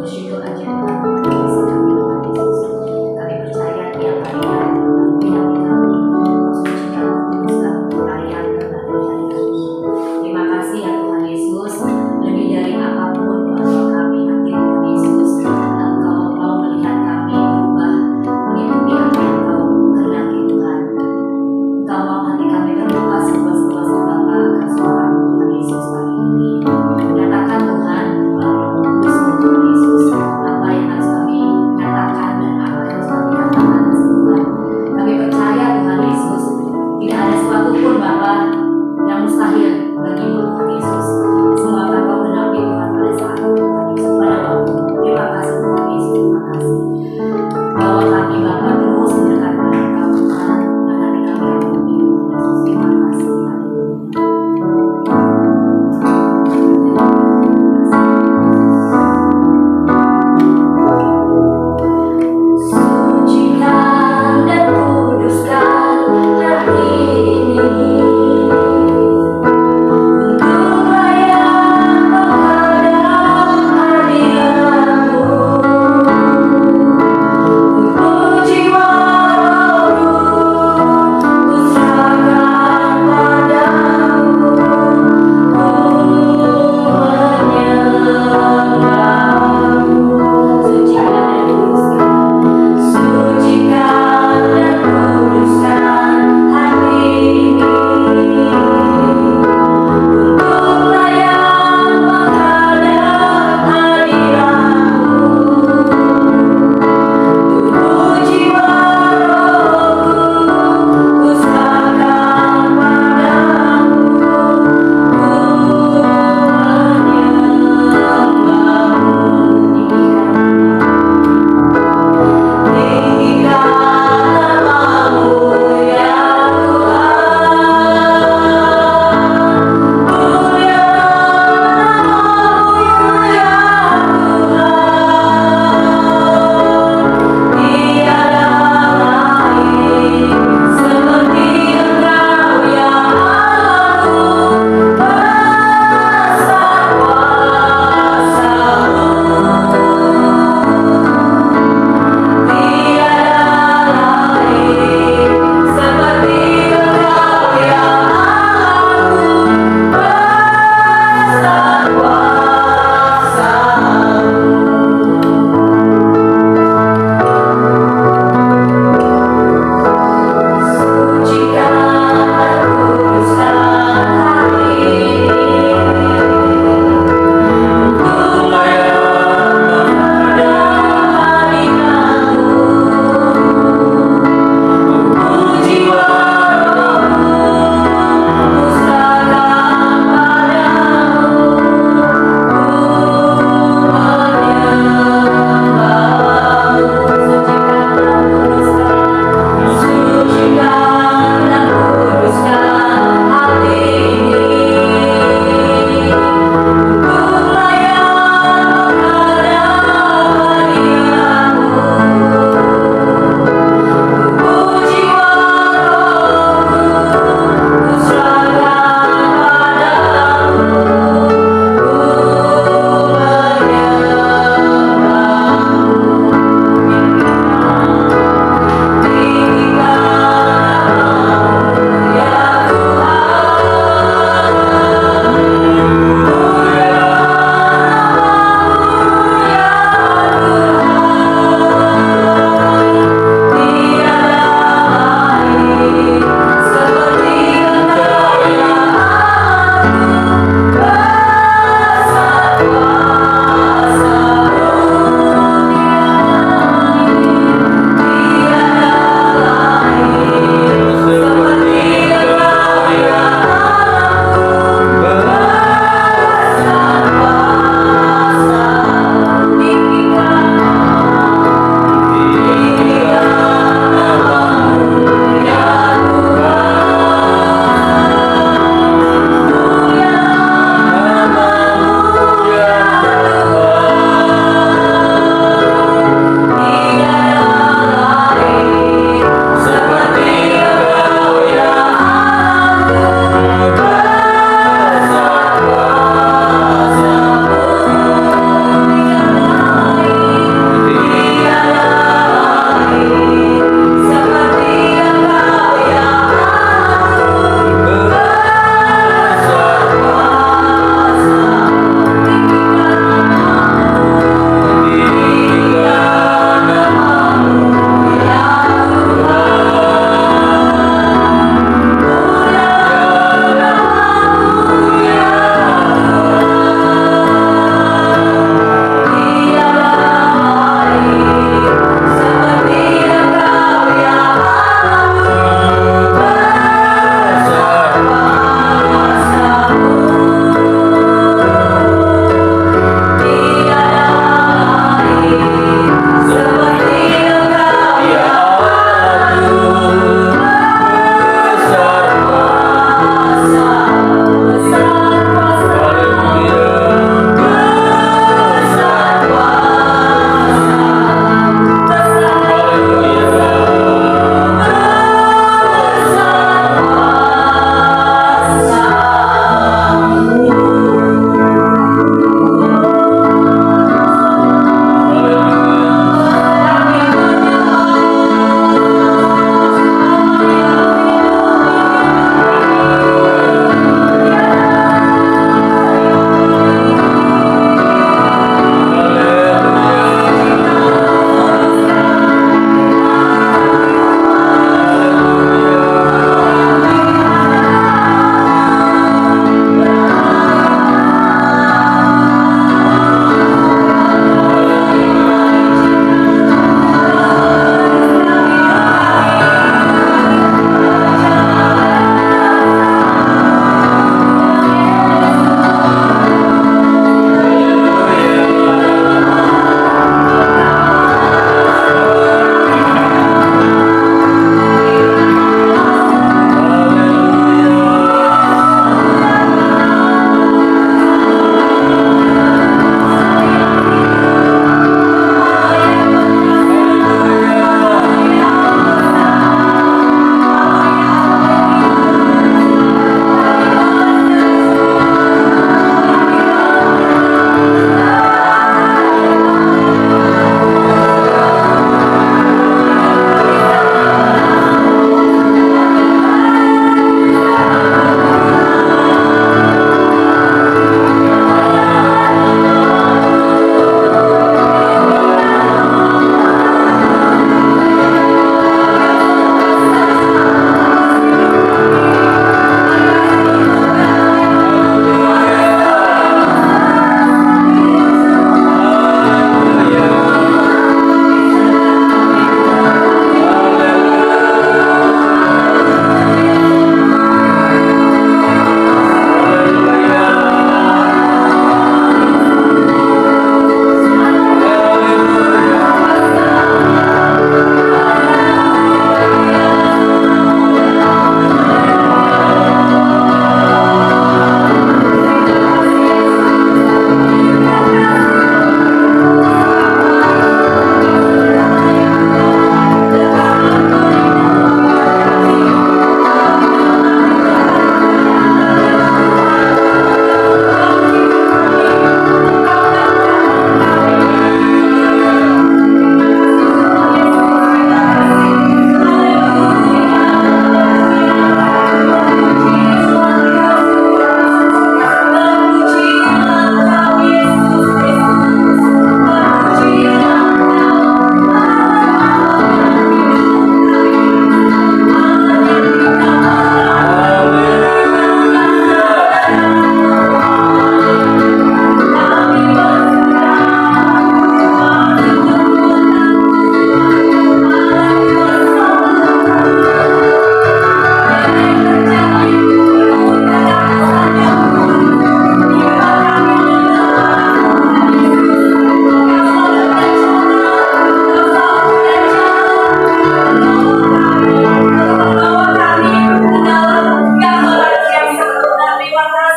bersyukur aja Tuhan untuk kasih kami Tuhan Yesus. Kami percaya tiap hari yang kami Kau suci dalam kudus dalam perayaan kembali hari kami. Terima kasih ya Tuhan Yesus, lebih dari apapun doa kami nanti Tuhan Yesus, Engkau mau melihat kami berubah mengikuti apa yang Kau kehendaki Tuhan. Engkau mau hati kami terbuka seluas-luas Bapa akan suara-Mu Tuhan Yesus pagi ini. Nyatakan Tuhan melalui Roh Kudus Tuhan Yesus apa yang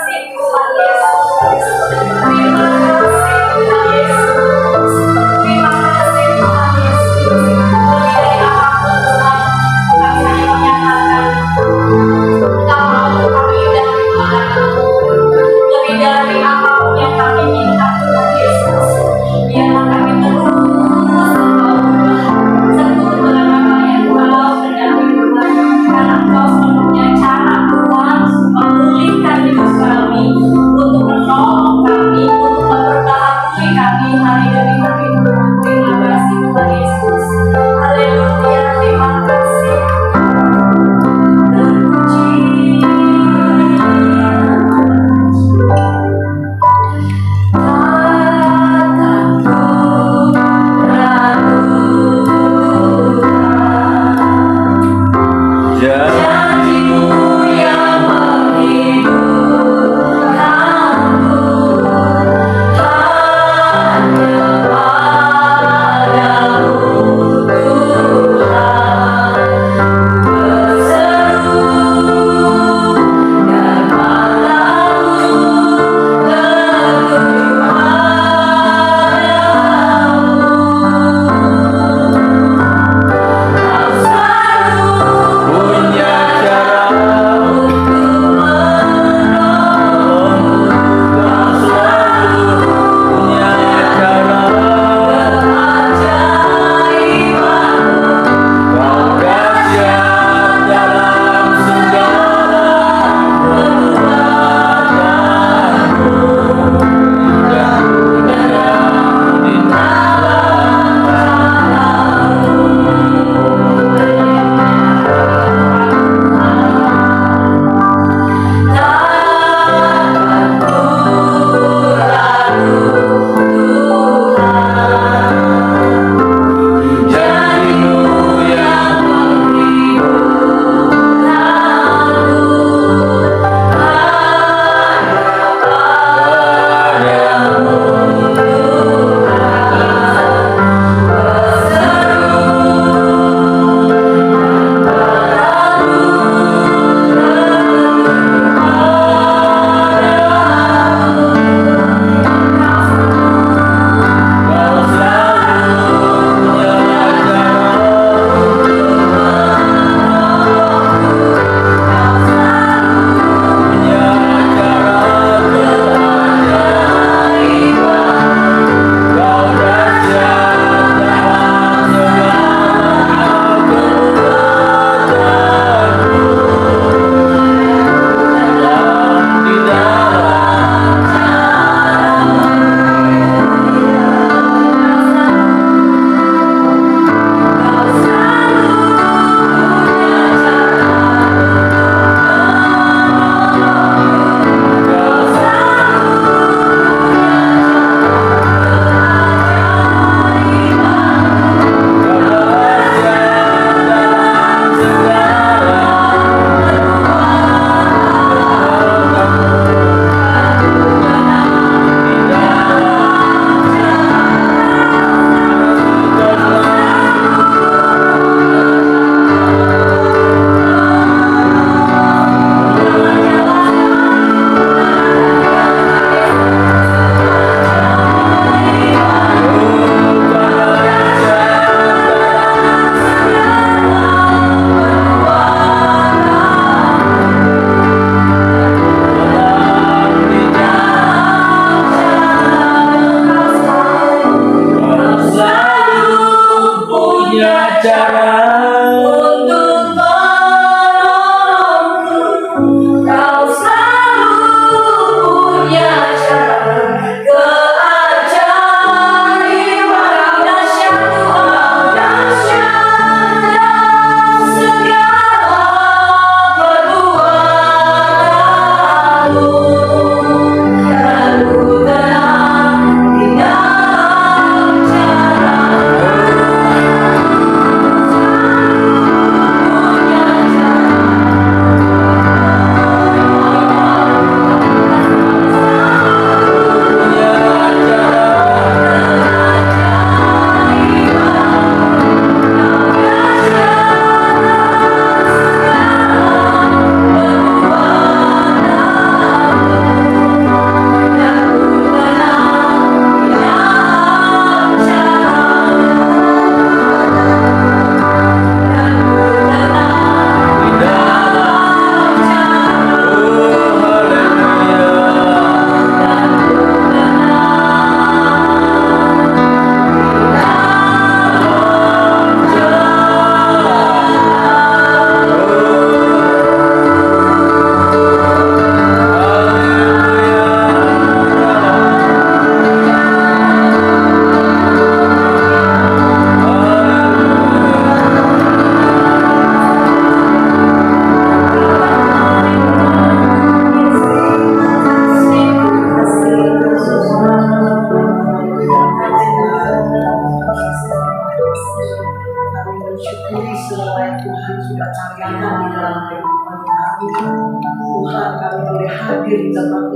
kasih Tuhan Yesus. Terima kasih Tuhan Yesus. Terima kasih Tuhan Yesus. Lebih dari apapun Tuhan, kami hanya menyatakan Engkau mau kami dari Tuhan. Lebih dari apapun yang kami minta Tuhan Yesus, biarlah kami terus Engkau sentuh dengan apa yang Engkau kehendaki Tuhan, karena Engkau selalu punya cara Tuhan memulihkan hidup kami untuk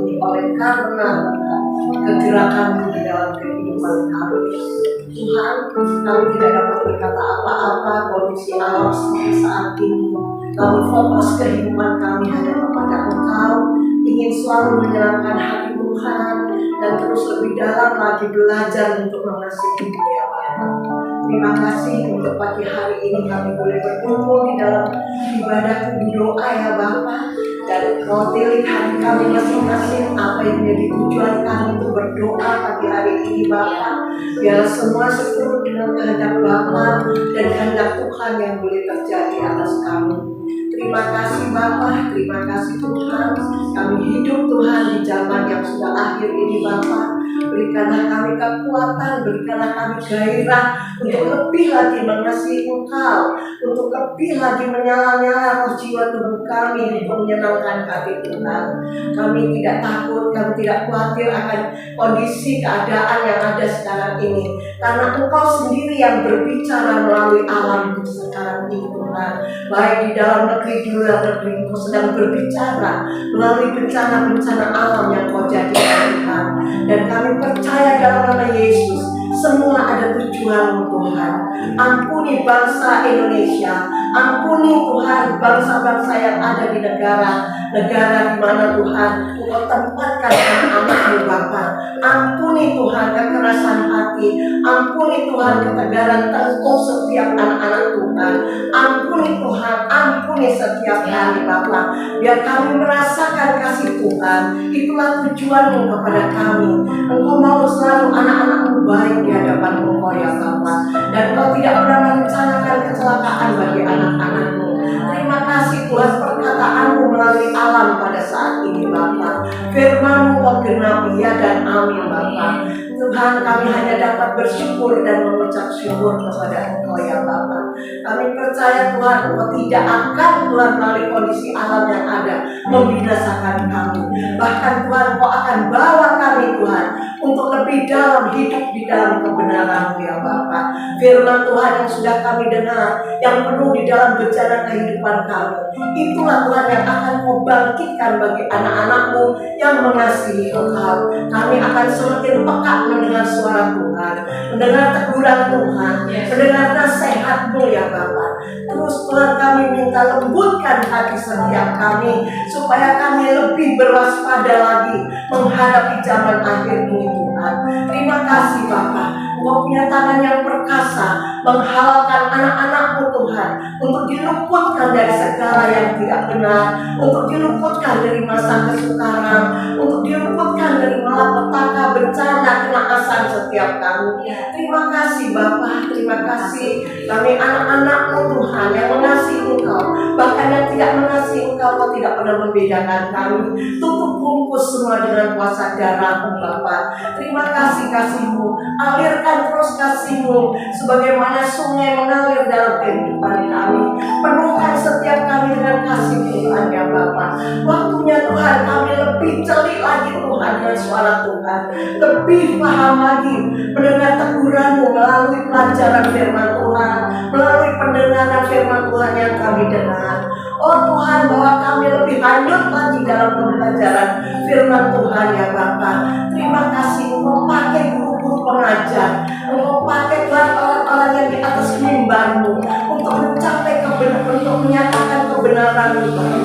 ini oleh karena kegerakan di dalam kehidupan kami. Tuhan, kami tidak dapat berkata apa-apa kondisi alam seperti saat ini. Kami fokus kehidupan kami hanya kepada Engkau, ingin selalu menyenangkan hati Tuhan, dan terus lebih dalam lagi belajar untuk mengasihi Dia Bapa. Terima kasih untuk pagi hari ini kami boleh berkumpul di dalam ibadah doa ya Bapa. Dan Kau tilik hati kami masing-masing apa yang menjadi tujuan kami untuk berdoa pagi hari ini Bapa. Biar semua seturut dengan kehendak Bapa dan kehendak Tuhan yang boleh terjadi atas kami. Terima kasih Bapa, terima kasih Tuhan. Kami hidup Tuhan di zaman yang sudah akhir ini Bapa. Berikanlah kami kekuatan, berikanlah kami gairah untuk lebih lagi mengasihi Engkau, untuk lebih lagi menyala-nyala jiwa tubuh kami untuk menyenangkan hati Tuhan. Kami tidak takut, kami tidak khawatir akan kondisi keadaan yang ada sekarang ini, karena Engkau sendiri yang berbicara melalui alam sekarang ini Tuhan. Baik di dalam negeri, di luar negeri, Engkau sedang berbicara melalui bencana-bencana alam yang Kau jadikan Tuhan. Dan kami percaya dalam nama Yesus, semua ada tujuan Tuhan. Ampuni bangsa Indonesia, ampuni Tuhan bangsa-bangsa yang ada di negara di mana Tuhan Engkau tempatkan anak-anak-Mu Bapa. Ampuni Tuhan kekerasan hati, ampuni Tuhan ketegaran tengkuk setiap anak-anak Tuhan. Ampuni Tuhan, ampuni setiap hari Bapa. Biar kami merasakan kasih Tuhan. Itulah tujuan-Mu kepada kami. Engkau mau selalu anak-anak-Mu baik di hadapan Engkau ya Bapa. Dan Engkau tidak pernah merencanakan kecelakaan bagi anak-anak-Mu. Terima kasih Tuhan perkataan-Mu melalui alam pada saat ini Bapa. Firman-Mu Kau genapi ya dan amin Bapa. Tuhan, kami hanya dapat bersyukur dan mengucap syukur kepada Engkau ya Bapa. Kami percaya Tuhan Engkau tidak akan Tuhan melalui kondisi alam yang ada membinasakan kami. Bahkan Tuhan Engkau akan bawa kami Tuhan untuk lebih dalam hidup di dalam kebenaran ya Bapa. Firman Tuhan yang sudah kami dengar, yang penuh di dalam bencana kehidupan kami, itulah Tuhan yang akan Kau bangkitkan bagi anak-anak-Mu yang mengasihi Engkau. Kami akan semakin peka mendengar suara Tuhan, mendengar teguran Tuhan, mendengar nasihat-Mu ya Bapa. Terus Tuhan kami minta lembutkan hati setiap kami, supaya kami lebih berwaspada lagi menghadapi zaman akhir ini Tuhan. Terima kasih Bapa. Engkau punya tangan yang perkasa menghalalkan anak-anak-Mu Tuhan untuk diluputkan dari segala yang tidak benar, untuk diluputkan dari masa kesukaran, untuk diluputkan dari malapetaka, bencana, kenakasan setiap kami. Terima kasih Bapa, terima kasih. Kami anak-anak-Mu Tuhan yang mengasihi Engkau, bahkan yang tidak mengasihi Engkau, Kau tidak pernah membedakan kami. Tutup bungkus semua dengan kuasa darah-Mu Bapa. Terima kasih kasih-Mu, alirkan terus kasih-Mu sebagaimana sungai mengalir dalam kehidupan kami. Penuhkan setiap kami dengan kasih Tuhan ya Bapa. Waktunya Tuhan kami lebih jeli lagi Tuhan dengan suara Tuhan, lebih paham lagi mendengar teguran-Mu melalui pelajaran firman Tuhan, melalui pendengaran firman Tuhan yang kami dengar. Oh Tuhan, bahwa kami lebih hanyut lagi dalam pembelajaran firman Tuhan ya Bapa. Terima kasih Engkau pakai guru-guru pengajar, Engkau pakai Tuhan orang-orang yang di atas mimbar-Mu untuk mencapai kebenaran, untuk menyatakan kebenaran-Mu Tuhan,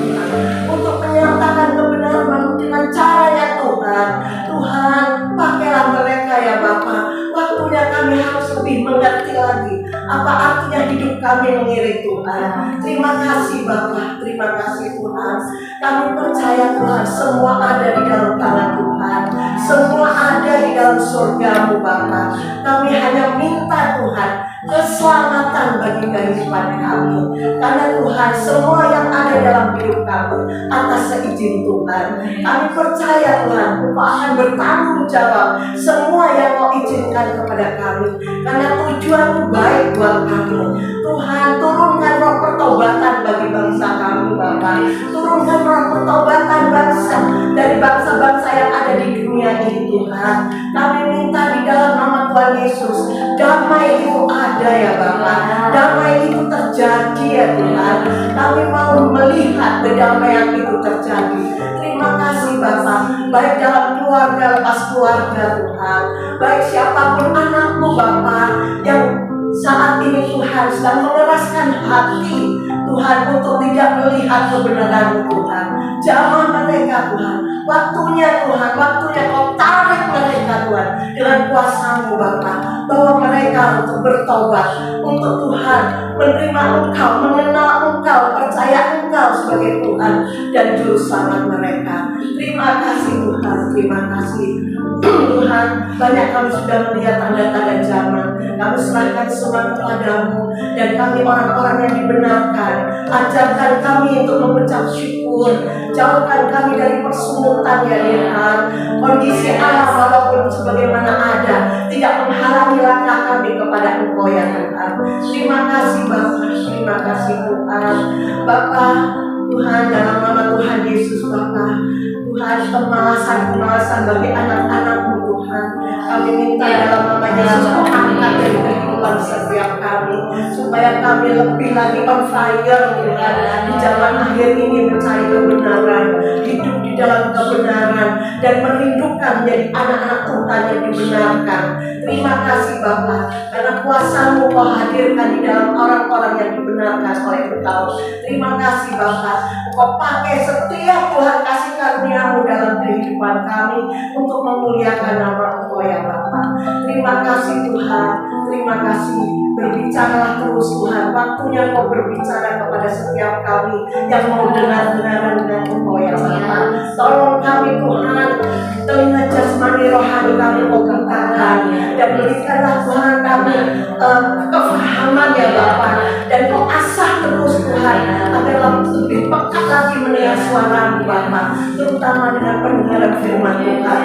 untuk menyatakan kebenaran dengan caranya Tuhan. Tuhan, pakailah mereka ya Bapa. Waktunya kami harus lebih mengerti lagi apa artinya hidup kami mengiring Tuhan. Terima kasih Bapa, terima kasih Tuhan. Kami percaya Tuhan semua ada di dalam tangan Tuhan, semua ada di dalam surga-Mu Bapa. Kami hanya minta Tuhan keselamatan bagi kehidupan kami, karena Tuhan semua yang ada dalam hidup kami atas seizin Tuhan. Kami percaya Tuhan Engkau akan bertanggung jawab semua yang Kau izinkan kepada kami, karena tujuan-Mu baik buat kami. Tuhan, turunkan roh pertobatan bagi bangsa kami Bapa. Turunkan roh pertobatan bangsa dari bangsa-bangsa yang ada di dunia ini Tuhan. Kami minta di dalam nama Tuhan Yesus, damai itu ada ya Bapa. Damai itu terjadi ya Tuhan. Kami mau melihat kedamaian itu terjadi. Terima kasih Bapa, baik dalam keluarga, lepas keluarga Tuhan, baik siapapun anakmu Bapa yang saat ini Tuhan sedang mengeraskan hati Tuhan untuk tidak melihat kebenaran Tuhan. Jamah mereka Tuhan, waktunya Tuhan, waktunya Kau tarik mereka Tuhan dengan kuasa-Mu Bapa, bawa mereka untuk bertobat, untuk Tuhan menerima Engkau, mengenal Engkau, percaya Engkau sebagai Tuhan dan Juru Selamat mereka. Terima kasih Tuhan, terima kasih Tuhan. Banyak kami sudah melihat tanda-tanda zaman. Kami serahkan semua kepadamu, dan kami orang-orang yang dibenarkan. Ajarkan kami untuk mengucap syukur. Jauhkan kami dari persungutan ya Tuhan. Kondisi alam walaupun sebagaimana ada tidak menghalangi langkah kami kepada Engkau ya Tuhan. Terima kasih Bapa, terima kasih Tuhan. Bapa Tuhan, dalam nama Tuhan Yesus Bapa, Tuhan, kemalasan bagi anak-anak-Mu Tuhan, kami minta dalam nama Yesus Kau angkat dari kehidupan setiap kami, supaya kami lebih lagi on fire Tuhan di zaman akhir ini, mencari kebenaran, hidup di dalam kebenaran, dan merindukan menjadi anak-anak Tuhan yang dibenarkan. Terima kasih Bapa, karena kuasa-Mu Kau hadirkan di dalam orang-orang yang dibenarkan oleh Engkau. Terima kasih Bapa, Kau pakai setiap Tuhan kasih karunia-Mu dalam kehidupan kami untuk memuliakan nama Engkau ya Bapa. Terima kasih Tuhan, terima kasih. Berbicaralah terus Tuhan, waktunya Kau berbicara kepada setiap kami yang mau dengar-dengaran dengan Engkau ya Bapa. Tolong kami Tuhan, telinga jasmani rohani kami Kau bukakan, dan berikanlah Tuhan kami kefahaman ya Bapa, dan Kau asah terus Tuhan agar lebih pekat lagi mendengar suara-Mu Bapa, terutama dengan pendengaran firman Tuhan,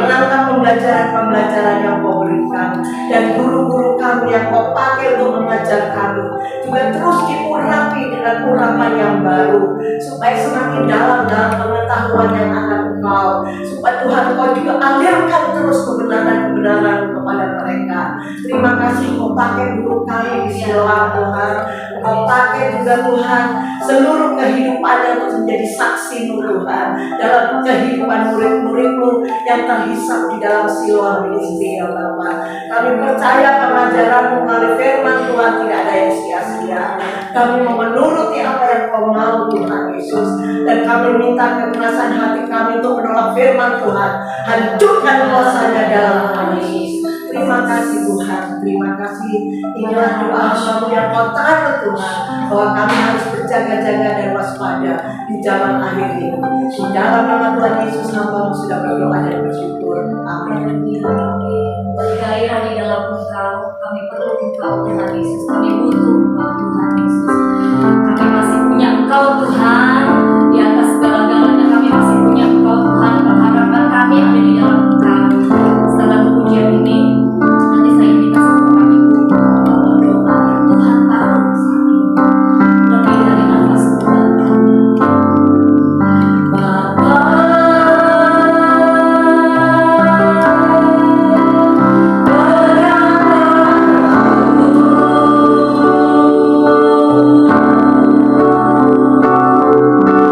menangkap pembelajaran yang Kau berikan, dan guru-guru kami yang Kau pakai untuk mengajar kami juga terus diurapi dengan urapan yang baru, supaya semakin dalam pengetahuan yang akan Engkau, supaya Tuhan Kau juga alirkan terus kebenaran-kebenaran kepada mereka. Terima kasih Kau pakai guru kami di Siloam Tuhan, Kau pakai juga Tuhan seluruh kehidupannya untuk menjadi saksi-Mu Tuhan dalam kehidupan murid-murid-Mu yang terhisap di dalam Siloam ini ya Bapa. Kami percaya pengajaran-Mu melalui firman Tuhan tidak ada yang sia-sia. Kami mau menuruti apa yang Kau mau Tuhan Yesus, dan kami minta kekerasan hati kami untuk menolak firman Tuhan. Hancurkan kuasanya dalam nama Yesus. Terima kasih Tuhan, terima kasih. Inilah doa hamba-Mu yang Kau taruh Tuhan, bahwa kami harus berjaga-jaga dan waspada di zaman akhir ini. Di dalam nama Tuhan Yesus hamba-Mu sudah berdoa dan bersyukur. Amin. Bergairah di dalam Engkau, kami perlu Engkau Tuhan Yesus, kami butuh Engkau Tuhan Yesus. Kami masih punya Engkau Tuhan, di atas segala-galanya kami masih punya Engkau Tuhan. Pengharapan kami ada di dalam Engkau. Setelah pujian ini, nanti saya minta semua ibu berdoa, Tuhan taruh bersama lebih dari nafas Tuhan. Bapa Terima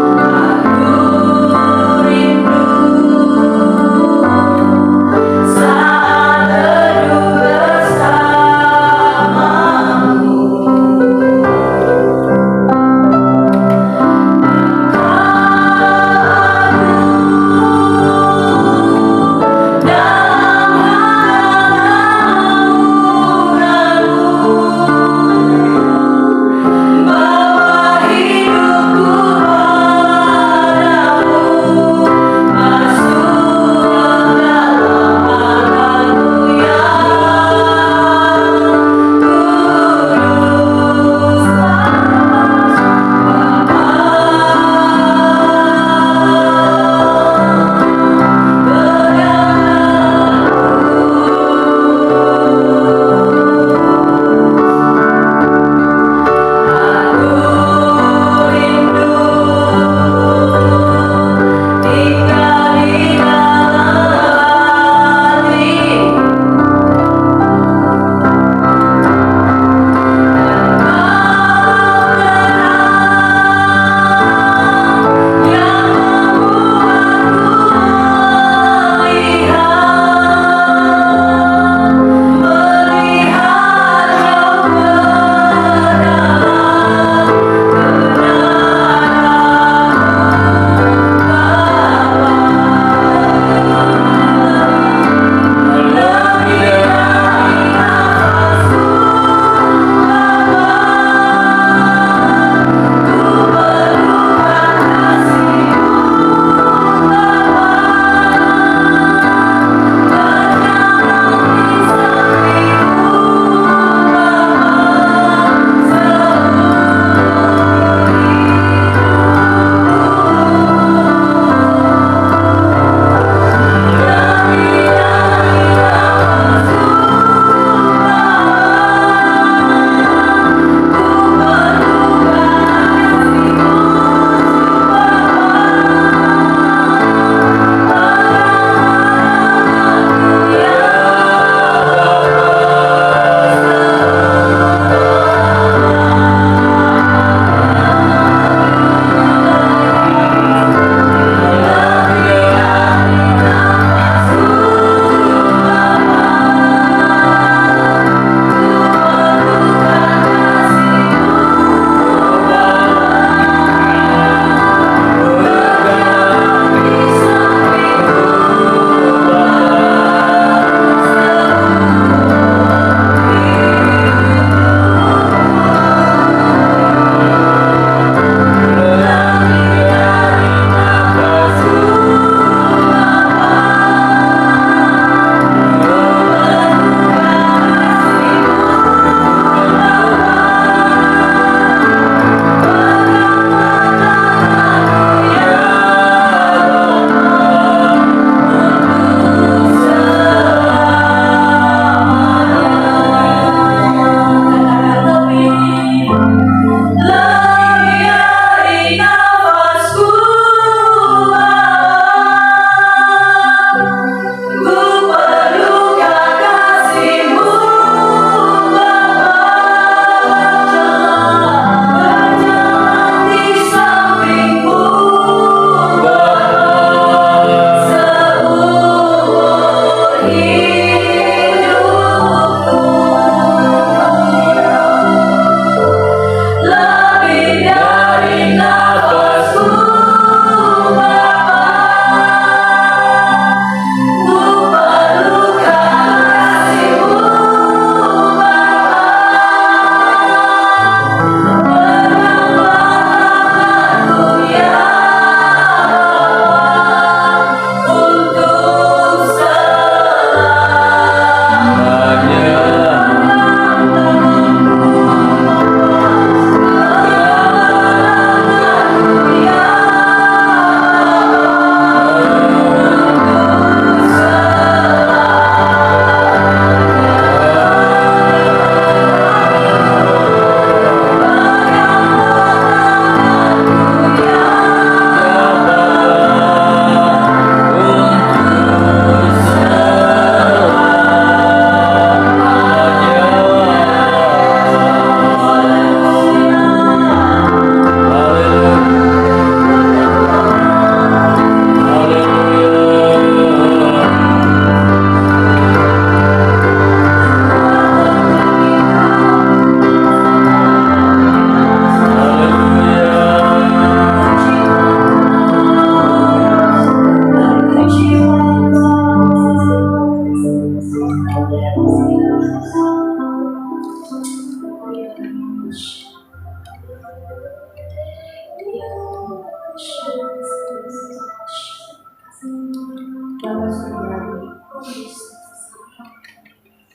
saudari.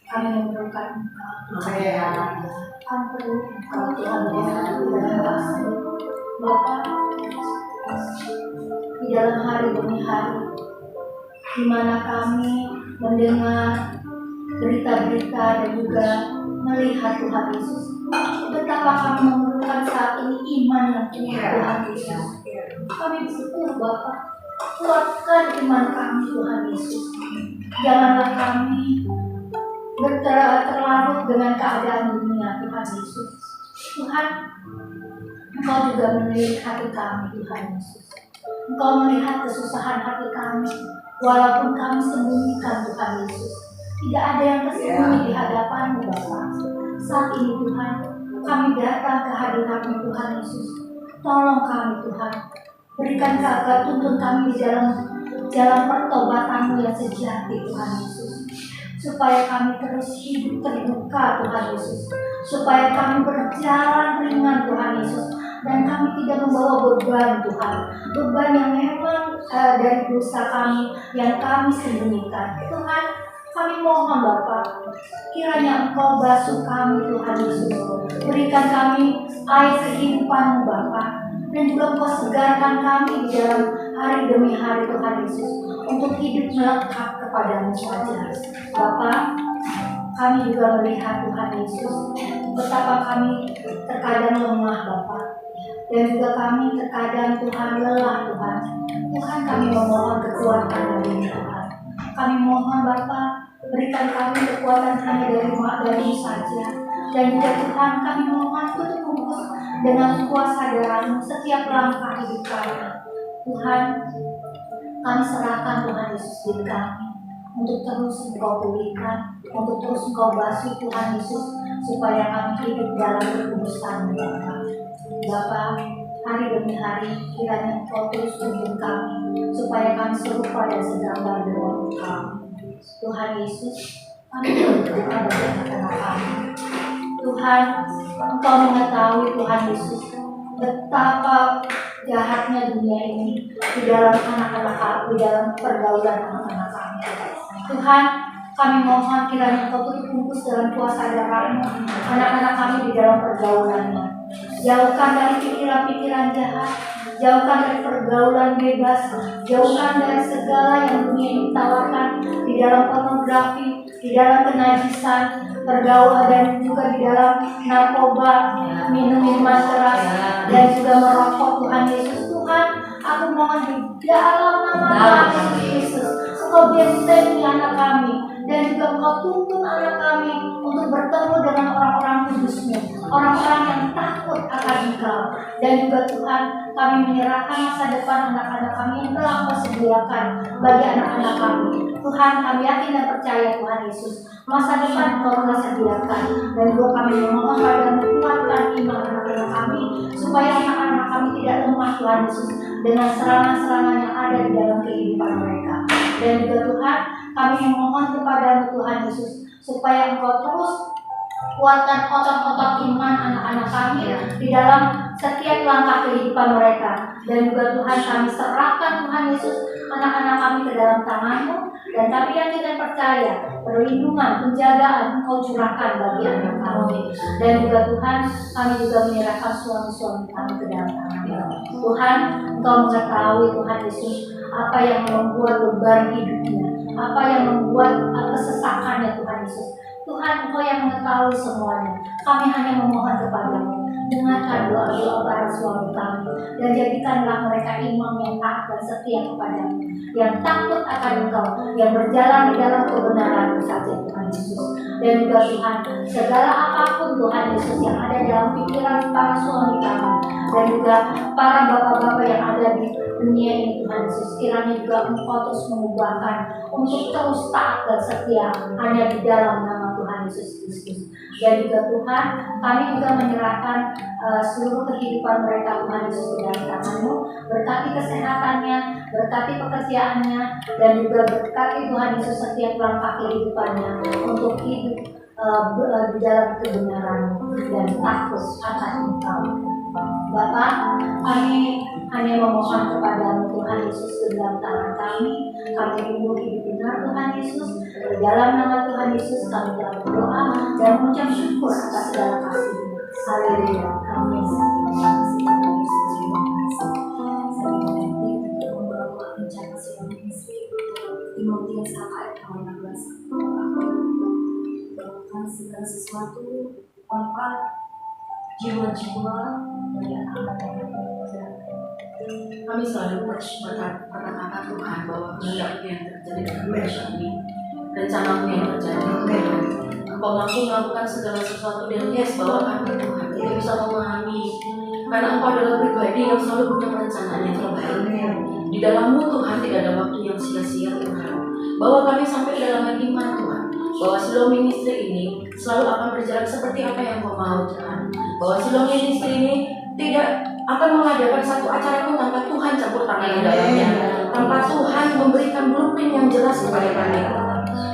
Kami memerlukan Engkau. Kami perlu Engkau Tuhan Yesus dalam kasih. Bapa, di dalam hari demi hari, di mana kami mendengar berita-berita dan juga melihat Tuhan Yesus, betapa kami memerlukan saat ini iman yang kuat Tuhan Yesus. Kami bersyukur Bapa, kuatkan iman kami Tuhan Yesus. Janganlah kami terlarut dengan keadaan dunia Tuhan Yesus. Tuhan, Engkau juga melihat hati kami Tuhan Yesus. Engkau melihat kesusahan hati kami, walaupun kami sembunyikan Tuhan Yesus. Tidak ada yang tersembunyi di hadapan-Mu Bapa. Saat ini Tuhan, kami datang ke hadirat-Mu Tuhan Yesus. Tolong kami Tuhan, berikan Kakak, tuntun kami di dalam jalan pertobatan-Mu yang sejati Tuhan Yesus. Supaya kami terus hidup terbuka Tuhan Yesus, supaya kami berjalan ringan Tuhan Yesus, dan kami tidak membawa beban beban yang memang dari dosa kami yang kami sembunyikan. Tuhan, kami mohon Bapa, kiranya Engkau basuh kami Tuhan Yesus, berikan kami air kehidupan Bapa, dan juga Engkau segarkan kami di dalam hari demi hari Tuhan Yesus, untuk hidup melekat kepada-Mu saja. Bapa, kami juga melihat Tuhan Yesus, betapa kami terkadang lemah Bapa, dan juga kami terkadang Tuhan lelah Tuhan. Tuhan, kami memohon kekuatan dari Tuhan. Kami mohon Bapa, berikan kami kekuatan hanya dari-Mu saja. Dan juga Tuhan, kami mohon tutup bungkus dengan kuasa darah-Mu setiap langkah hidup kami. Tuhan, kami serahkan Tuhan Yesus diri kami untuk terus Engkau pulihkan, untuk terus Engkau basuh Tuhan Yesus, supaya kami hidup dalam kekudusan Bapa. Bapa, hari demi hari kiranya Engkau terus tuntun kami, supaya kami serupa dan segambar dengan Engkau. Tuhan Yesus, kami berdoa bagi anak-anak kami. Tuhan, Engkau mengetahui Tuhan Yesus, betapa jahatnya dunia ini di dalam anak-anak kami, di dalam pergaulan anak-anak kami. Tuhan, kami mohon kiranya Engkau tutup bungkus dalam kuasa darah-Mu anak-anak kami di dalam pergaulannya. Jauhkan dari pikiran-pikiran jahat, jauhkan dari pergaulan bebas, jauhkan dari segala yang dunia ini tawarkan di dalam pornografi, di dalam kenajisan, pergaulan, dan juga di dalam narkoba, minum minuman keras, dan juga merokok. Tuhan Yesus, Tuhan, aku mohon di dalam nama Yesus, Engkau bentengi anak kami, dan juga Engkau tuntun anak kami untuk bertemu dengan orang-orang kudus-Mu, orang-orang yang takut akan Engkau. Dan juga Tuhan, kami menyerahkan masa depan anak-anak kami yang telah Engkau sediakan bagi anak-anak kami. Tuhan, kami yakin dan percaya Tuhan Yesus, masa depan Engkau telah sediakan. Dan juga kami memohon pada kuatkan iman anak-anak kami, supaya anak-anak kami tidak lemah Tuhan Yesus dengan serangan-serangan yang ada di dalam kehidupan mereka. Dan juga Tuhan, kami memohon kepada Tuhan Yesus, supaya Engkau terus kuatkan otot-otot iman anak-anak kami di dalam setiap langkah kehidupan mereka. Dan juga Tuhan, kami serahkan Tuhan Yesus anak-anak kami ke dalam tangan-Mu, dan kami yakin dan percaya perlindungan, penjagaan Engkau curahkan bagi anak kami. Dan juga Tuhan, kami juga menyerahkan suami-suami kami ke dalam tangan-Mu. Tuhan, Engkau mengetahui Tuhan Yesus apa yang membuat beban hidupnya, apa yang membuat kesesakannya Tuhan Yesus. Tuhan, Engkau yang mengetahui semuanya. Kami hanya memohon kepada-Mu, dengarkan doa-doa para suami kami, dan jadikanlah mereka imam yang taat dan setia kepada-Mu, yang takut akan Engkau, yang berjalan di dalam kebenaran-Mu saja Tuhan Yesus. Dan juga Tuhan, segala apapun Tuhan Yesus yang ada dalam pikiran para suami kami, dan juga para bapak-bapak yang ada di dunia ini Tuhan Yesus, kiranya juga Engkau terus mengubahkan untuk terus taat dan setia hanya di dalam nama Tuhan Yesus Kristus. Dan juga Tuhan, kami juga menyerahkan seluruh kehidupan mereka Tuhan Yesus ke dalam tangan-Mu. Berkati kesehatannya, berkati pekerjaannya, dan juga berkati Tuhan Yesus setiap langkah kehidupannya untuk hidup di dalam kebenaran dan takut akan Engkau. Bapak, kami hanya memohon kepada-Mu Tuhan Tuhan Yesus ke dalam tangan kami rindu hidup benar Tuhan Yesus. Di dalam nama Tuhan Yesus kami telah berdoa dan mengucap syukur atas segala kasih-Mu. Haleluya. Amin. Timotius 4:16. Melakukan segala sesuatu tanpa jiwa-jiwa dari anak-anak yang berdosa. Kami selalu berkata Tuhan bahwa kehendak-Mu yang terjadi dalam Indonesia ini, rencana-Mu yang terjadi. Engkau mampu melakukan segala sesuatu dan yes, bahwa kami Tuhan tidak bisa memahami, karena Engkau adalah pribadi yang selalu punya perencanaan yang terbaik. Di dalam-Mu Tuhan tidak ada waktu yang sia-sia Tuhan. Bahwa kami sampai ke dalam iman Tuhan, bahwa Shalom Ministry ini selalu akan berjalan seperti apa yang Kau mau Tuhan. Bahwa Shalom Ministry ini tidak akan mengadakan satu acara pun tanpa Tuhan campur tangan di dalamnya, tanpa Tuhan memberikan blueprint yang jelas kepada kami.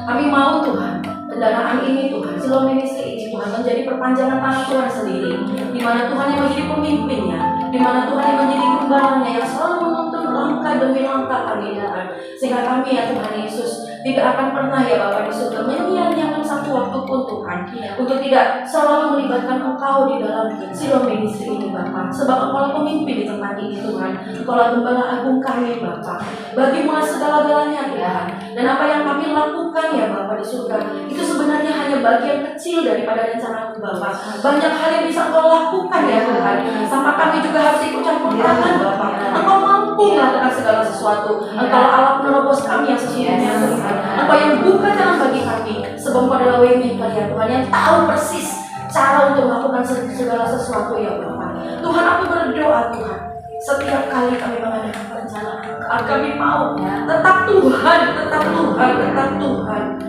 Kami mau Tuhan, pendanaan ini Tuhan, Shalom Ministry ini Tuhan menjadi perpanjangan tangan Tuhan sendiri, di mana Tuhan yang menjadi pemimpinnya, di mana Tuhan yang menjadi gembalanya yang selalu menuntun langkah demi langkah kami Tuhan, sehingga kami ya Tuhan Yesus tidak akan pernah ya Bapa di surga menyia-nyiakan satu waktu pun Tuhan untuk tidak selalu melibatkan Engkau di dalam Shalom Ministry ini Bapa, sebab Engkau pemimpin di tempat ini Tuhan. Engkau gembala agung kami Bapa, bagimu segala-galanya Tuhan, dan apa yang kami lakukan ya Bapa di surga itu sebenarnya hanya bagian kecil daripada rencana-Mu Bapa. Banyak hal yang bisa Engkau lakukan ya Tuhan, sampai kami juga harus ikut campur tangan Bapa. Engkau mampu melakukan segala sesuatu. Engkau Allah penerobos kami yang sesungguhnya Tuhan. Engkau yang buka jalan bagi kami, sebab Engkau adalah Waymaker ya Tuhan, yang tahu persis cara untuk melakukan segala sesuatu ya Bapa. Tuhan, aku berdoa Tuhan, setiap kali kami mengadakan perencanaan, kami mau tetap Tuhan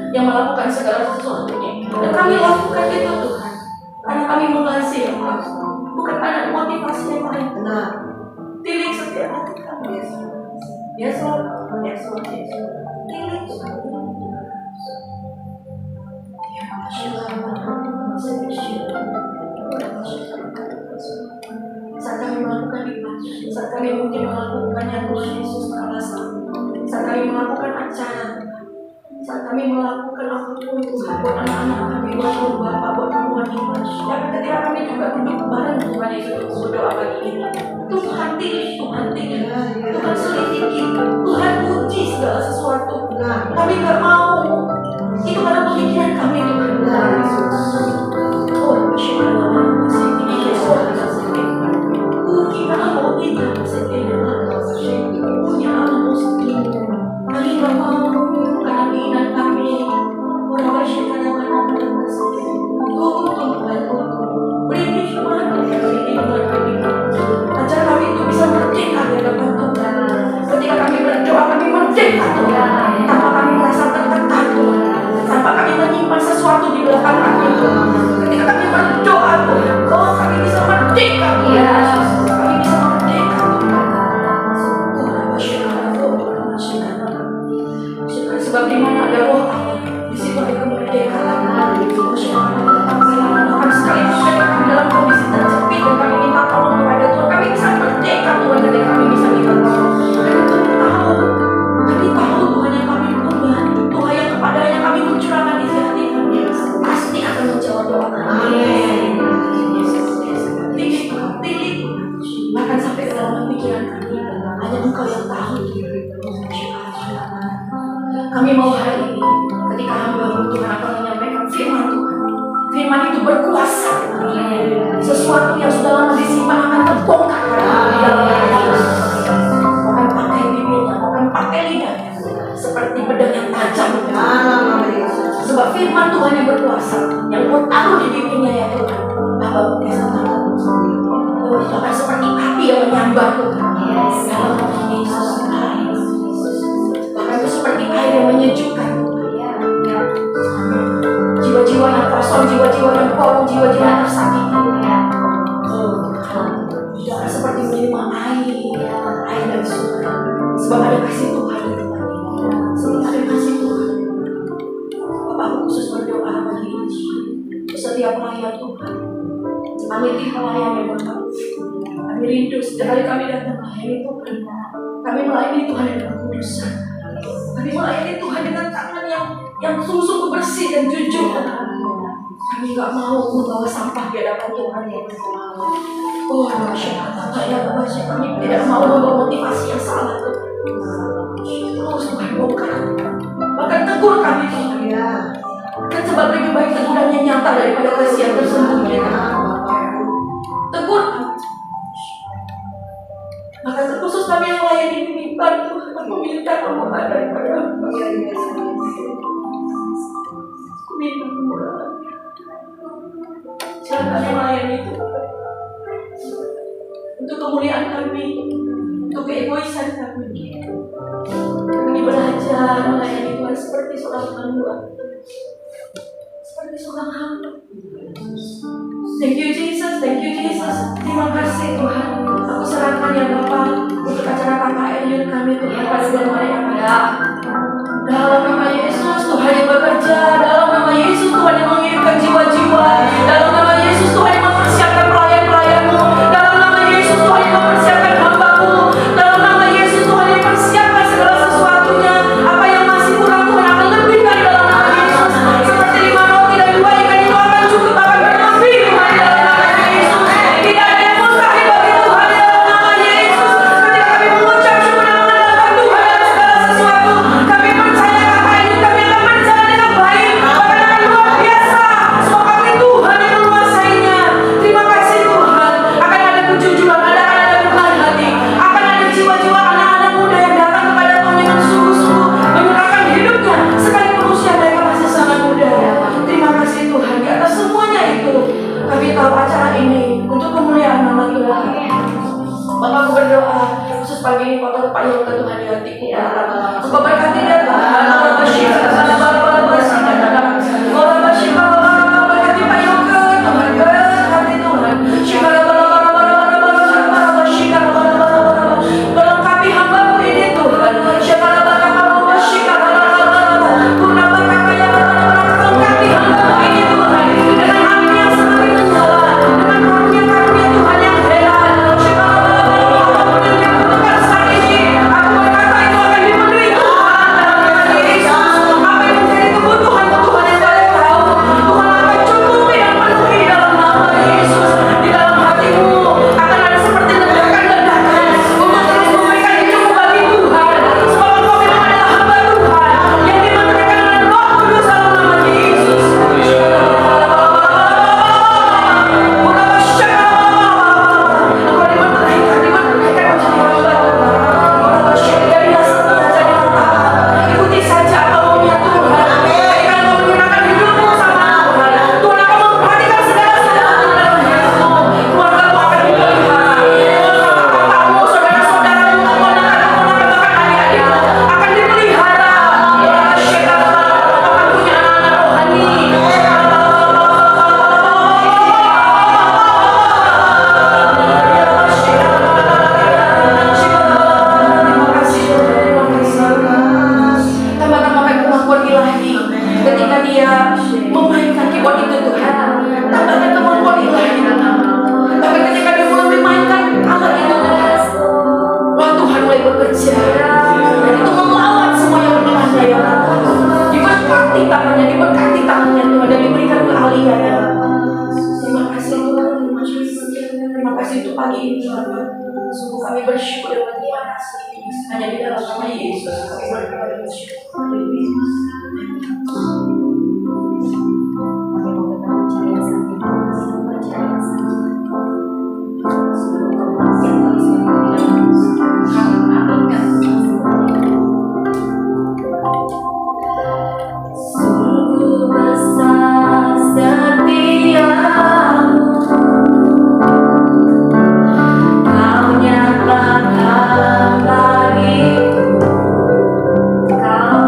yang melakukan segala sesuatunya. Dan kami lakukan itu Tuhan, karena kami mengasihi Engkau, bukan karena motivasi yang lain. Benar. Tilik setiap hati kami. Yes Lord. Tilik Tuhan. Saat kami melakukan ibadah, saat kami mungkin melakukannya Tuhan Yesus alasan, saat kami melakukan acara, saat kami melakukan apapun Tuhan buat anak-anak kami, buat Bapak, buat teman iman, dan ketika kami juga duduk bareng Tuhan Yesus berdoa pagi ini, Tuhan tilik, Tuhan selidiki, Tuhan uji segala sesuatu. Kami gak mau, itu karena pemikiran kami Tuhan. Oh, bersyukur nama kasih ini Yesus. Kita mau kita punya anak kami gak mau karena keinginan kami. Orang bersyukur nama kasih. Tuhan, beri firman kami. Ajar kami itu bisa merdeka di hadapan Tuhan. Ketika kami berdoa, kami merdeka Tuhan. Tanpa kami merasa tertekan Tuhan, tanpa kami menyimpan sesuatu di belakang kami Tuhan. Ketika kami berdoa Tuhan, oh kami bisa merdeka Tuhan. Kami bisa merdeka Tuhan. Syukur sebab di mana ada roh Allah, di situ ada kemerdekaan. Akan sekali kami dalam kondisi terjepit dan kami minta tolong kepada Tuhan, kami bisa merdeka Tuhan ketika kami bisa minta tolong. Dan kami tahu Tuhan yang kami punya, Tuhan yang kepadanya kami mencurahkan isi hati kami, pasti akan menjawab doa kami. Tilik, bahkan sampai ke dalam pikiran kami, hanya Engkau yang tahu. Kami mau hari ini, ketika hamba Tuhan akan menyampaikan firman Tuhan, firman itu berkuasa. Sesuatu yang sudah lama disimpan akan terbongkar di dalam Yesus. Akan pakai bibirnya, akan pakai lidahnya, seperti pedang yang tajam. Sebab firman Tuhan yang berkuasa, yang Kau taruh di bibirnya ya Tuhan, bahwa bisa tahu. Oh, itu akan seperti api yang menyambar Tuhan. Dalam Yesus. Bahkan itu seperti air yang menyejukkan. Jiwa-jiwa yang kosong, jiwa-jiwa yang korup, jiwa-jiwa yang tersakiti. Jangan seperti menerima air dari surga. Sebab ada kasih Tuhan di tempat ini. Sebab ada kasih Tuhan. Bapak khusus berdoa bagi setiap pelayan Tuhan. Kami tim pelayan yang Bapak. Kami rindu setiap kali kami datang melayani Tuhan. Kami melayani Tuhan dengan kekudusan. Kami melayani Tuhan dengan tangan yang sungguh-sungguh bersih dan jujur, Tuhan. Kami nggak mau membawa sampah di hadapan Tuhan ya. Oh, kami tidak mau membawa motivasi yang salah, Tuhan. Terus Tuhan bongkar, bahkan tegur kami, Tuhan. Ya. Dan sebab lebih baik tegurannya nyata daripada kasihan tersembunyi. Tegur kami. Maka terkhusus kami yang melayani di mimbar, Tuhan, meminta kemurahan daripada Hamba. Aku minta kemurahan. Jangan kami melayani Tuhan untuk kemuliaan kami, untuk keegoisan kami. Kami belajar melayani Tuhan seperti seorang hamba, seperti seorang hamba. Thank you Jesus, thank you Jesus. Terima kasih Tuhan. Aku serahkan ya Bapak untuk acara KKN kami Tuhan pada bulan Mei yang akan. Dalam nama Yesus Tuhan yang bekerja, dalam nama Yesus Tuhan yang mengirimkan jiwa-jiwa, dalam nama Yesus Tuhan yang mempersiapkan pelayan-pelayan-Mu, dalam nama Yesus Tuhan yang mempersiapkan hamba-Mu, dalam nama Yesus Tuhan yang mempersiapkan segala sesuatunya. Apa yang masih kurang Tuhan akan lebih dari dalam nama Yesus. Seperti 5 roti dan 2 ikan itu akan cukup, akan berlebih Tuhan di dalam nama Yesus. Tidak ada yang mustahil bagi Tuhan di dalam nama Yesus. Ketika kami mengucap syukur dan mengandalkan Tuhan dalam segala sesuatu, kami percaya apa yang kami akan berjalan dengan baik, bahkan akan luar biasa. Sebab kami Tuhan yang menguasainya. Terima kasih Tuhan. Akan ada kejujuran, akan ada kebenaran hati, akan ada jiwa-jiwa anak-anak muda yang datang kepada Tuhan dengan sungguh-sungguh menyerahkan hidupnya sekalipun usia mereka masih sangat muda. Terima kasih Tuhan. Di atas semuanya itu, kami tahu acara ini untuk kemuliaan nama Tuhan. Bapak, aku berdoa khusus pagi ini kotor Pak Yoga Tuhan di hatiku. Engkau berkati dia Tuhan. Berkati Pak Yoga Tuhan, berkati Tuhan. Melengkapi hamba-Mu ini Tuhan. Melengkapi hamba-Mu ini Tuhan dengan amin yang semakin menyala, dengan karunia-karunia Tuhan yang heran. Apapun yang dia butuhkan saat ini, aku berkata itu akan diberi Tuhan dalam nama Yesus. Apa yang menjadi kebutuhan Tuhan yang paling tahu, Tuhan akan cukupi dan penuhi di dalam nama Yesus. Di dalam hatimu akan ada seperti ledakan-ledakan untuk terus memberikan hidup bagi Tuhan. Sebab engkau memang adalah hamba Tuhan yang dimenterikan dengan Roh Kudus dalam nama Yesus. Engkau dimenterikan menjadi hamba Tuhan. Jadilah setia, jadilah taat. Ikuti saja apa maunya Tuhan. Ketika engkau menyerahkan hidupmu sama Tuhan, Tuhan akan memperhatikan segala sesuatu dalam hidupmu. Keluargamu akan dipelihara. Bapakmu, saudara-saudaramu, keponakan-keponakan, bahkan adik-adikmu akan dipelihara. Akan punya anak-anak rohani. Terima kasih Tuhan, terima kasih. Tambahkan kemampuan ilahi ketika dia memainkan keyboard itu Tuhan. Tambahkan kemampuan ilahi. Tapi ketika dia mulai memainkan alat itu Tuhan, wah Tuhan mulai bekerja. Dan itu melawan semua yang menganiaya. Diberkati tangannya Tuhan, dan diberikan keahlian. Terima kasih Tuhan, terima kasih. Terima kasih untuk pagi ini Tuhan. Sungguh kami bersyukur dan terima kasih. Hanya di dalam nama Yesus kami berdoa dan bersyukur. Kami mau tetap percaya sama Tuhan, percaya sama Tuhan. Seluruh kepastian kami sebagai bilang, kami mengaminkan sungguh besar setiamu, Kau nyatakan bagiku, Kau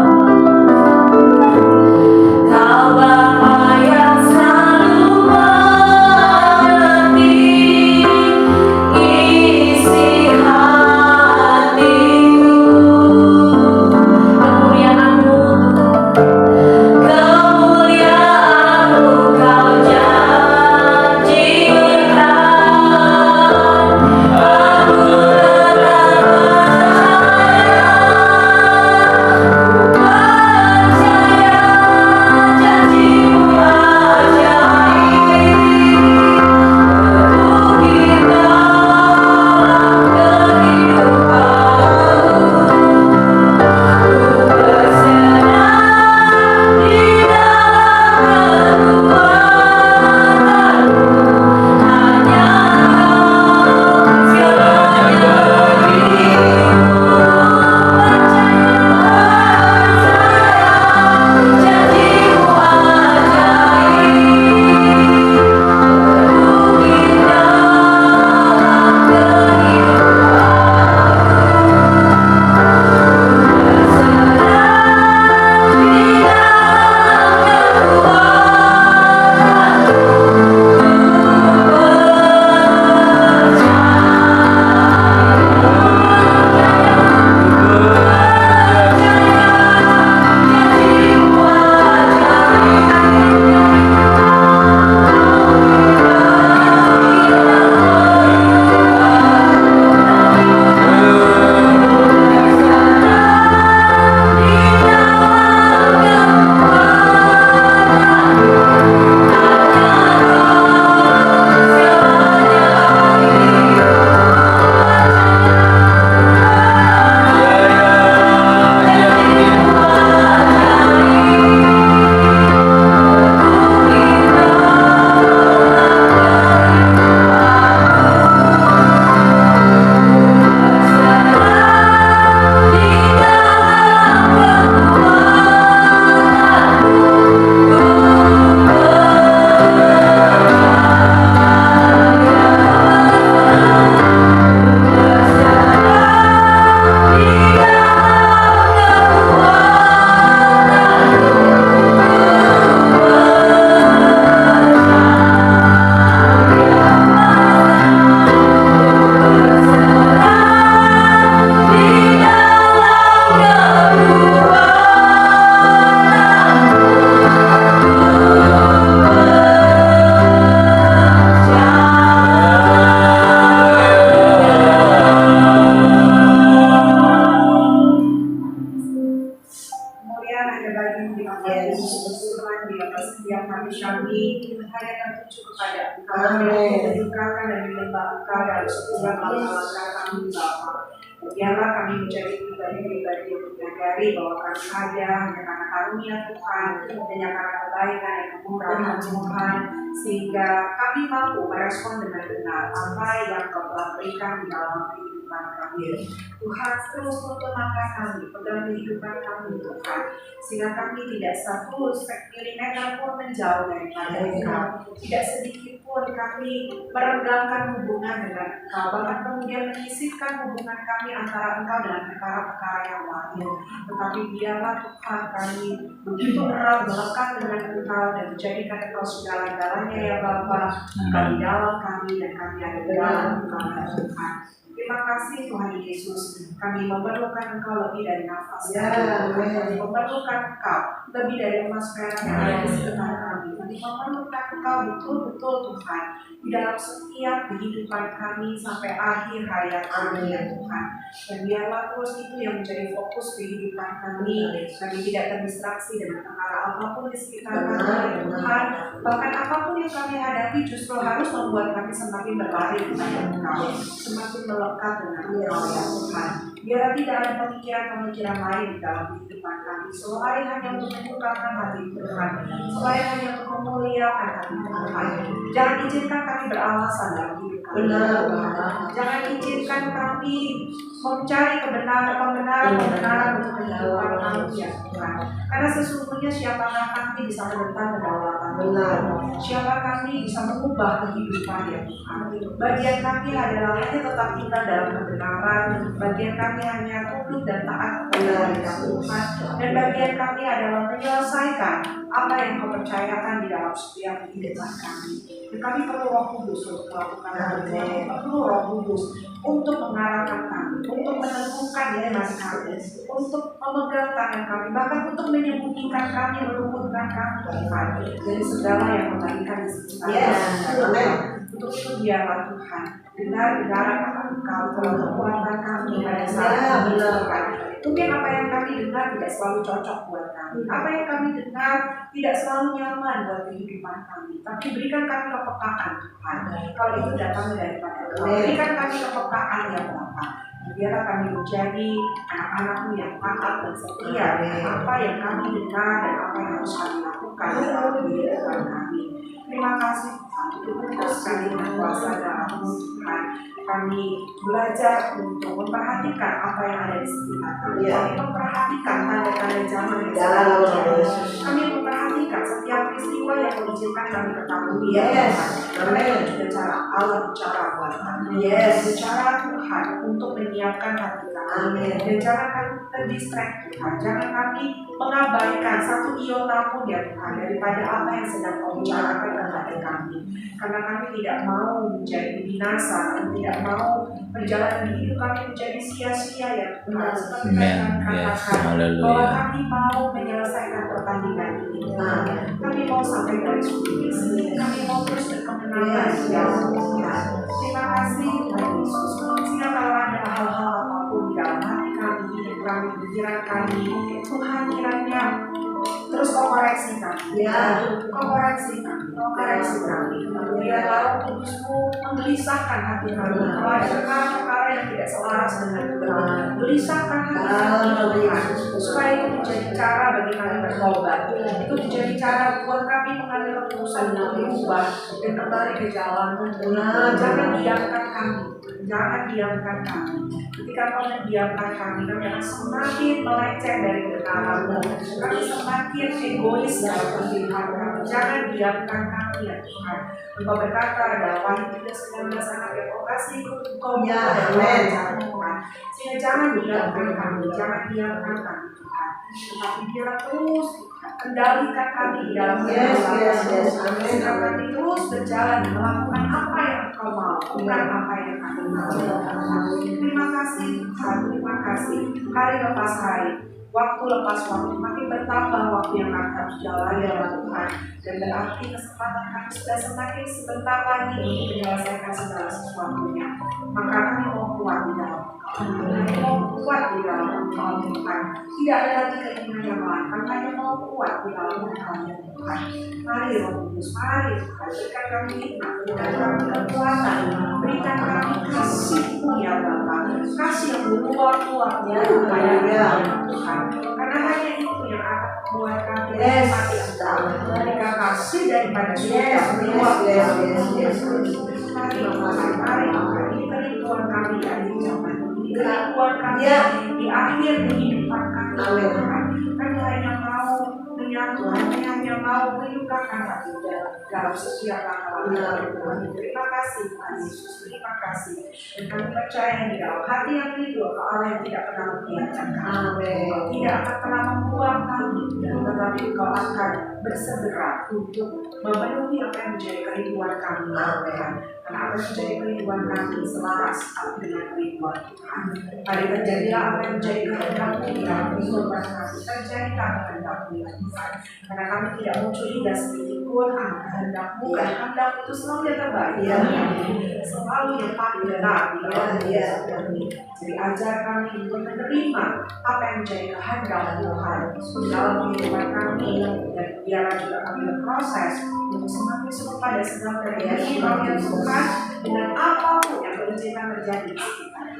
hanya bagi di atas Tuhan, di atas setiap kami hanya tertuju kepada Engkau, ditinggalkan dan menyembah Engkau dalam setiap langkah kami Bapa. Biarlah kami menjadi pribadi-pribadi yang menyadari bahwa kami ada hanya karena karunia Tuhan, hanya karena kebaikan dan kemurahan Tuhan, sehingga kami mampu merespon dengan benar apa yang Kau telah berikan di dalam kehidupan kami. Tuhan, terus menyemangkan kami, pegang kehidupan kami Tuhan, sehingga kami tidak satu milimeter pun menjauh daripada Engkau, tidak sedikit pun kami merenggangkan hubungan dengan Engkau, bahkan kemudian menyisipkan hubungan kami antara Engkau dengan perkara-perkara yang lain. Tetapi biarlah Tuhan kami begitu erat melekat dengan Engkau dan menjadikan Engkau segala-galanya ya Bapa, Engkau di dalam kami dan kami ada di dalam Engkau ya Tuhan. Terima kasih Tuhan Yesus, kami memerlukan Engkau lebih dari nafas kami memerlukan Engkau lebih dari emas perak yang ada di sekitar kami. Kami memerlukan Engkau betul-betul Tuhan di dalam setiap kehidupan kami sampai akhir hayat kami ya Tuhan. Dan biarlah terus itu yang menjadi fokus kehidupan kami. Kami tidak terdistraksi dengan perkara apapun di sekitar kami ya Tuhan. Bahkan apapun yang kami hadapi justru harus membuat kami semakin berlari kepada Engkau, semakin melekat dengan Engkau ya Tuhan. Biar tidak ada pemikiran-pemikiran lain di dalam kehidupan kami, selain hanya untuk menyukakan hati Tuhan, selain hanya untuk memuliakan hati Tuhan. Jangan izinkan kami beralasan dalam hidup kami. Jangan izinkan kami mencari kebenaran untuk kehidupan kami ya Tuhan. Karena sesungguhnya siapakah kami bisa menentang kedaulatan Tuhan? Siapa kami bisa mengubah kehidupan ya Tuhan? Bagian kami adalah hanya tetap tinggal dalam kebenaran. Bagian kami hanya tunduk dan taat kepada Tuhan. Dan bagian kami adalah menyelesaikan apa yang Kau percayakan di dalam setiap kehidupan kami. Dan kami perlu Roh Kudus untuk melakukan hal ini. Perlu Roh Kudus untuk mengarahkan kami, untuk meneguhkan iman kami, untuk memegang tangan kami, bahkan untuk menyembunyikan kami, meluputkan kami Tuhan dari segala yang membalikan di sekitar kami. Untuk itu biarlah Tuhan benar-benar akan Engkau telah kekuatan kami pada saat ini Tuhan. Mungkin apa yang kami dengar tidak selalu cocok buat kami, apa yang kami dengar tidak selalu nyaman buat kehidupan kami, tapi berikan kami kepekaan Tuhan. Kalau itu datang daripada Engkau, berikan kami kepekaan ya Bapa. Biarlah kami menjadi anak-anak-Mu yang taat dan setia apa yang kami dengar dan apa yang harus kami lakukan dalam kehidupan kami. Terima kasih Tuhan, terus kami berkuasa dalam Tuhan. Kami belajar untuk memperhatikan apa yang ada di sekitar kami. Kami memperhatikan tanda-tanda zaman yang sedang terjadi. Kami memperhatikan setiap peristiwa yang mengizinkan kami ketahui ya Tuhan. Karena itu juga cara Allah bicara buat kami. Bicara Tuhan untuk menyiapkan hati kami. Dan jangan kami terdistract Tuhan. Jangan kami mengabaikan satu iota pun ya Tuhan daripada apa yang sedang Kau bicarakan kepada kami. Karena kami tidak mau menjadi binasa, kami tidak mau perjalanan hidup kami menjadi sia-sia ya Tuhan. Seperti yang kami katakan bahwa kami mau menyelesaikan pertandingan ini. Kami mau sampai garis finish. Kami mau terus berkemenangan ya Tuhan. Terima kasih Tuhan Yesus. Sehingga kalau ada hal-hal apapun di dalam hati kami, hidup kami, pikiran kami, Tuhan kiranya terus Kau koreksi kami. Kau koreksi kami. Biarlah Roh Kudus-Mu menggelisahkan hati kami. Kalau ada perkara-perkara yang tidak selaras dengan Tuhan, gelisahkan hati kami Tuhan, supaya itu menjadi cara bagi kami bertobat. Itu menjadi cara buat kami mengambil keputusan untuk berubah dan kembali ke jalan-Mu. Jangan diamkan kami. Ketika Kau mendiamkan kami akan semakin melenceng dari kebenaran-Mu. Kami semakin egois dalam pilihan kami. Jangan diamkan kami ya Tuhan. Engkau berkata dalam Wahyu 3:19 anak yang Kau kasih Kau dan Tuhan. Sehingga jangan diamkan kami Tuhan. Tetapi biarlah terus kendalikan kami di dalam kehidupan. Sehingga kami terus berjalan melakukan apa yang Kau mau, bukan apa yang kami mau. Terima kasih Tuhan, terima kasih. Hari lepas hari, waktu lepas waktu, makin bertambah waktu yang akan harus jalani ya Tuhan. Dan berarti kesempatan kami sudah semakin sebentar lagi untuk menyelesaikan segala sesuatunya. Maka kami mau kuat di dalam mau kuat di dalam Engkau Tuhan. Tidak ada lagi keinginan yang lain, kami hanya mau kuat di dalam Engkau Tuhan. Mari Roh Kudus, mari Tuhan, berikan kami hikmat, berikan kami kekuatan, berikan kami kasih-Mu ya Bapa, kasih yang berbuah-buah ya Tuhan. Karena hanya itu yang akan membuat kami mati sedang. Berikan kasih daripada surga berbuah-buah. Mari Tuhan, ini kerinduan kami di akhir zaman. Ini kerinduan kami di akhir kehidupan kami Tuhan. Kami hanya mau menyatu, hanya mau menyukakan hati dalam setiap langkah Tuhan. Terima kasih Tuhan Yesus, terima kasih. Dan kami percaya di dalam hati yang ridho ke Allah yang tidak pernah membiarkan kami. Tidak akan pernah membuang kami, tetapi Engkau akan bersegera untuk memenuhi apa yang menjadi kerinduan kami Tuhan. Karena apa yang menjadi kerinduan kami selaras dengan kerinduan Tuhan. Mari terjadilah apa yang menjadi kehendak-Mu di dalam kehidupan kami. Terjadilah kehendak-Mu ya Tuhan. Karena kami tidak mencuriga sedikit pun kehendak-Mu. Kehendak itu selalu yang terbaik. Selalu yang paling benar di dalam kami. Jadi ajar kami untuk menerima apa yang menjadi kehendak Tuhan di dalam kehidupan kami. Dan biarlah juga kami berproses untuk semakin serupa dan sedang terjadi Tuhan dengan apapun yang berizinkan terjadi.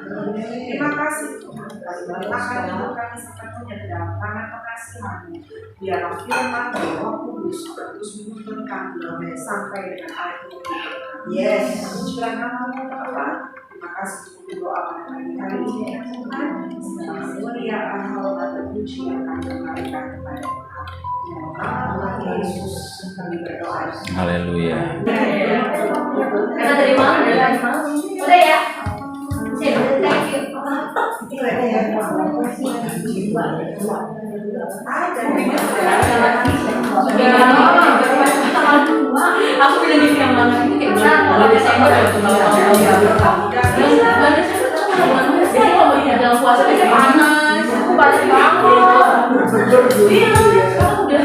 Terima kasih Tuhan. Akan hidup kami sepenuhnya di dalam tangan pengasihan-Mu. Biarlah firman-Mu, Roh Kudus terus menuntun kami sampai dengan akhir hidup. Yes. Pujilah nama-Mu Bapa. Terima kasih untuk doa pada hari ini ya Tuhan. Segala kemuliaan, hormat dan puji yang kami kembalikan kepada Tuhan. Nama Yesus kami berdoa. Haleluya. Karena dari mana? Udah ya? Thank you. Aku bilang di yang mana ini kayak bulan Desember ya jadi kalau dalam puasa bisa panas, aku panas banget. Iya, sekarang udah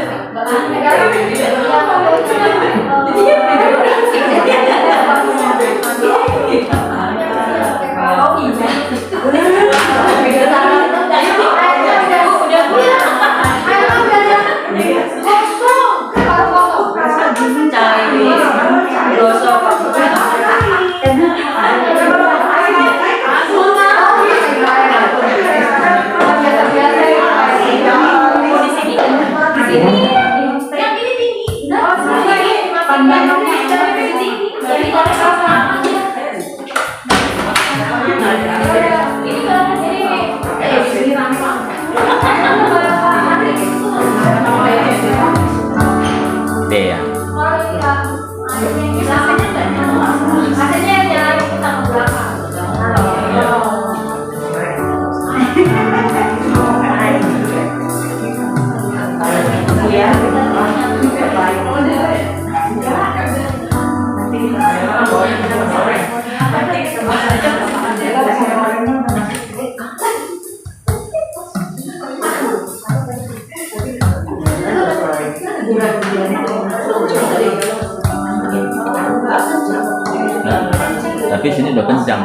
Tapi sini udah kencang.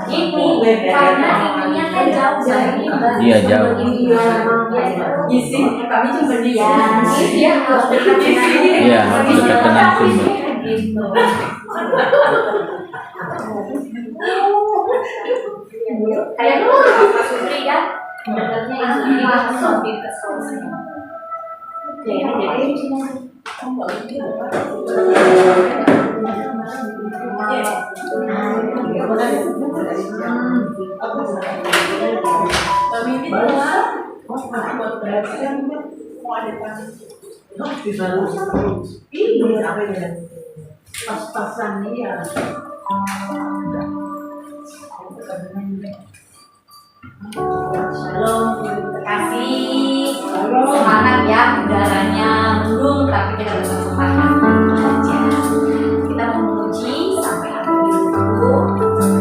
Ini karena ininya kan jauh dari Iya jauh. isi kami cuma di Iya, harus dekat dengan Iya harus dekat dengan sumber. kayak dulu Supri ya, dekatnya ini langsung di kesalahan. Jadi pas-pasan dia. Shalom, terima kasih. Semangat ya, udaranya mendung tapi kita tetap semangat aja. Kita memuji sampai akhir hidup.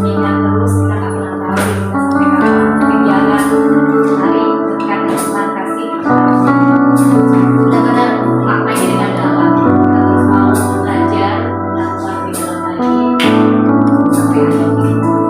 Ingat terus kita nggak pernah tahu kita sampai kapan. Jangan hari dekat dan Tuhan kasih. Benar-benar maknanya dengan dalam. Kita terus mau belajar dan Tuhan di dalam lagi sampai akhir hidup.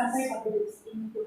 sampai pada detik ini Tuhan.